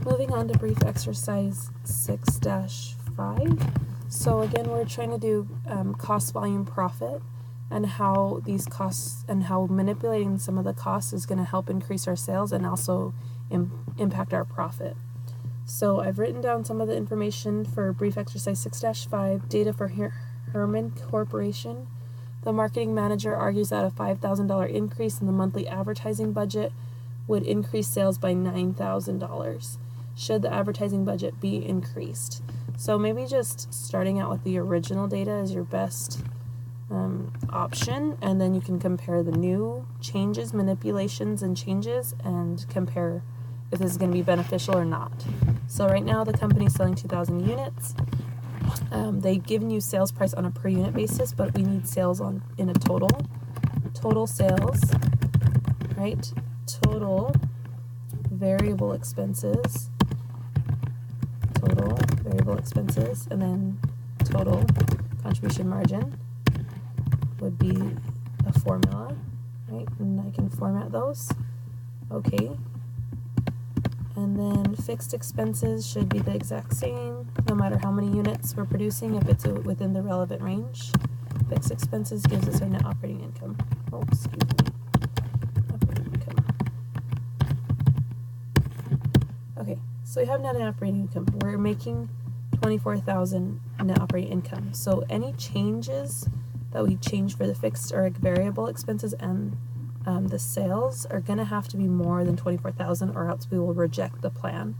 Moving on to brief exercise 6-5. So again, we're trying to do cost, volume, profit, and how these costs and how manipulating some of the costs is going to help increase our sales and also impact our profit. So I've written down some of the information for brief exercise 6-5, data for Herman Corporation. The marketing manager argues that a $5,000 increase in the monthly advertising budget would increase sales by $9,000. Should the advertising budget be increased? So maybe just starting out with the original data is your best option, and then you can compare the new changes, manipulations, and changes, and compare if this is going to be beneficial or not. So right now the company is selling 2,000 units. They've given you sales price on a per unit basis, but we need sales in a total sales, right? Total variable expenses, and then total contribution margin would be a formula, right? And I can format those. Okay. And then fixed expenses should be the exact same, no matter how many units we're producing, if it's within the relevant range. Fixed expenses gives us our net operating income. Oh, excuse me. Operating income. Okay, so we have net operating income. We're making $24,000 net operating income. So any changes that we change for the fixed or variable expenses and the sales are going to have to be more than $24,000, or else we will reject the plan,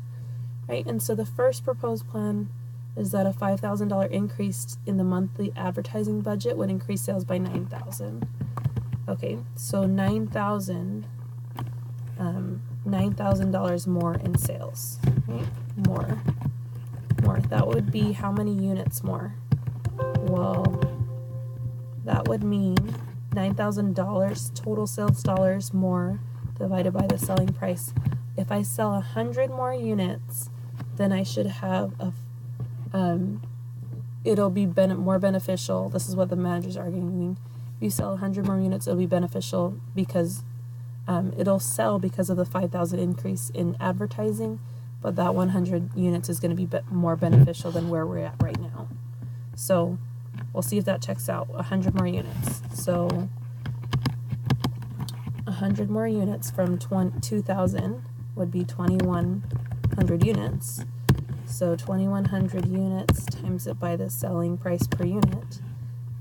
right? And so the first proposed plan is that a $5,000 increase in the monthly advertising budget would increase sales by $9,000. Okay, so $9,000 more in sales, right? More. That would be how many units more? Well, that would mean $9,000 total sales dollars more divided by the selling price. If I sell 100 more units, then I should have it'll be more beneficial. This is what the manager's arguing. If you sell 100 more units, it'll be beneficial because it'll sell because of the 5,000 increase in advertising, but that 100 units is going to be more beneficial than where we're at right now. So we'll see if that checks out. 100 more units. So 100 more units from 2,000 would be 2,100 units. So 2,100 units times it by the selling price per unit.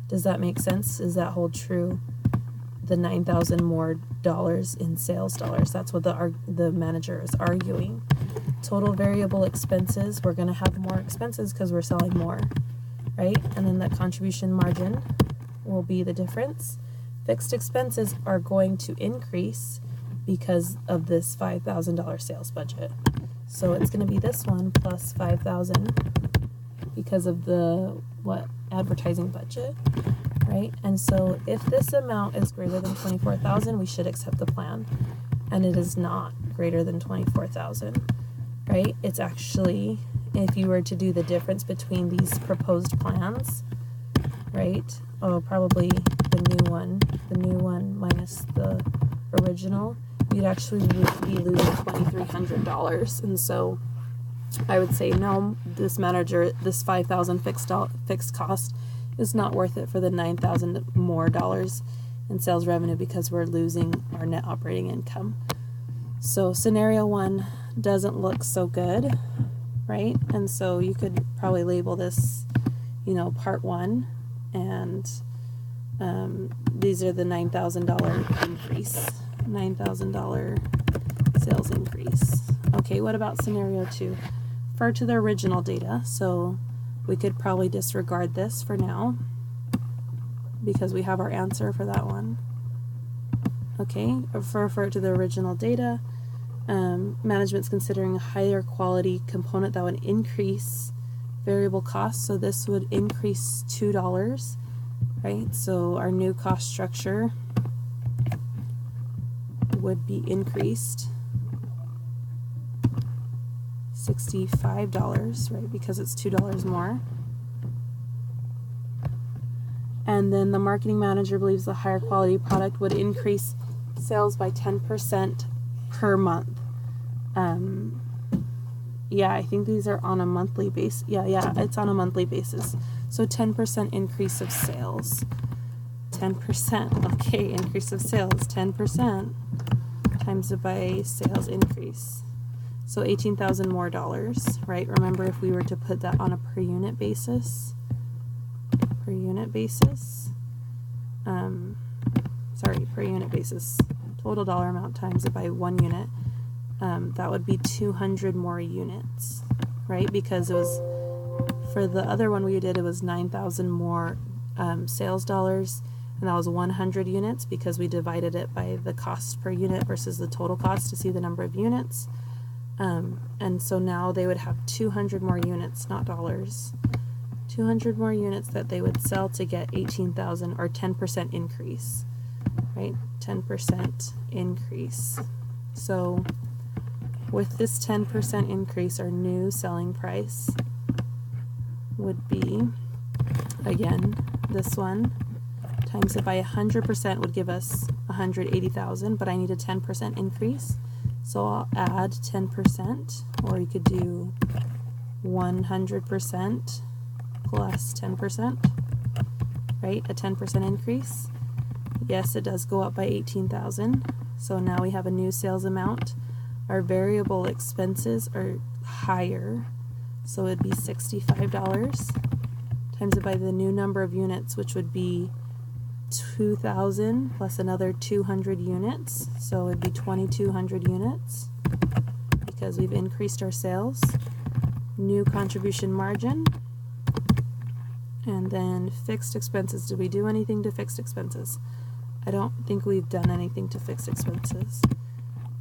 Does that make sense? Does that hold true? The $9,000 more dollars in sales dollars. That's what the manager is arguing. Total variable expenses. We're going to have more expenses because we're selling more, right? And then the contribution margin will be the difference. Fixed expenses are going to increase because of this $5,000 sales budget. So it's going to be this one plus 5,000 because of the advertising budget, right? And so if this amount is greater than 24,000, we should accept the plan. And it is not greater than 24,000, right? It's actually, if you were to do the difference between these proposed plans, right? Oh, probably the new one minus the original, you'd actually be losing $2,300. And so I would say no, this $5,000 fixed cost is not worth it for the $9,000 more dollars in sales revenue because we're losing our net operating income. So scenario 1 doesn't look so good, right? And so you could probably label this, part 1, and these are the $9,000 increase, $9,000 sales increase. Okay, what about scenario 2? Refer to the original data, so we could probably disregard this for now because we have our answer for that one. Okay, refer to the original data. Management's considering a higher quality component that would increase variable costs, so this would increase $2, right? So our new cost structure would be increased $65, right? Because it's $2 more. And then the marketing manager believes the higher quality product would increase sales by 10% per month. yeah, I think these are on a monthly basis. Yeah, it's on a monthly basis. So 10% increase of sales. 10%, okay, increase of sales, 10% times it by sales increase. So $18,000 more dollars, right? Remember, if we were to put that on a per unit basis, per unit basis, total dollar amount times it by 1 unit, that would be 200 more units, right? Because it was, for the other one we did, it was 9,000 more sales dollars, and that was 100 units because we divided it by the cost per unit versus the total cost to see the number of units. And so now they would have 200 more units, not dollars. 200 more units that they would sell to get 18,000, or 10% increase, right? 10% increase. So with this 10% increase, our new selling price would be, again, this one, times it by 100% would give us 180,000, but I need a 10% increase. So I'll add 10%, or you could do 100% plus 10%, right? A 10% increase. Yes, it does go up by 18,000. So now we have a new sales amount. Our variable expenses are higher, so it'd be $65 times it by the new number of units, which would be 2,000 plus another 200 units, so it'd be 2,200 units because we've increased our sales. New contribution margin, and then fixed expenses. Did we do anything to fixed expenses? I don't think we've done anything to fixed expenses.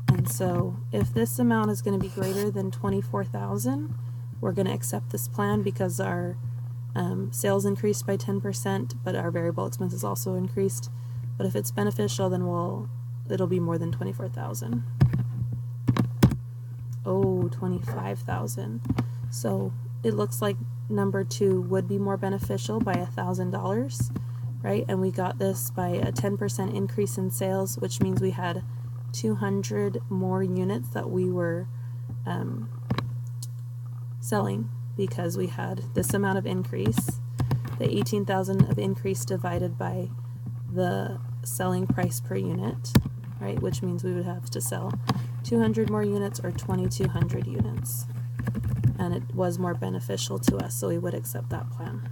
And so if this amount is going to be greater than 24,000, we're going to accept this plan because our sales increased by 10%, but our variable expenses also increased. But if it's beneficial, then it'll be more than 24,000. Oh, 25,000. So it looks like number 2 would be more beneficial by $1,000, right? And we got this by a 10% increase in sales, which means we had 200 more units that we were selling because we had this amount of increase, the 18,000 of increase divided by the selling price per unit, right? Which means we would have to sell 200 more units or 2,200 units. And it was more beneficial to us, so we would accept that plan.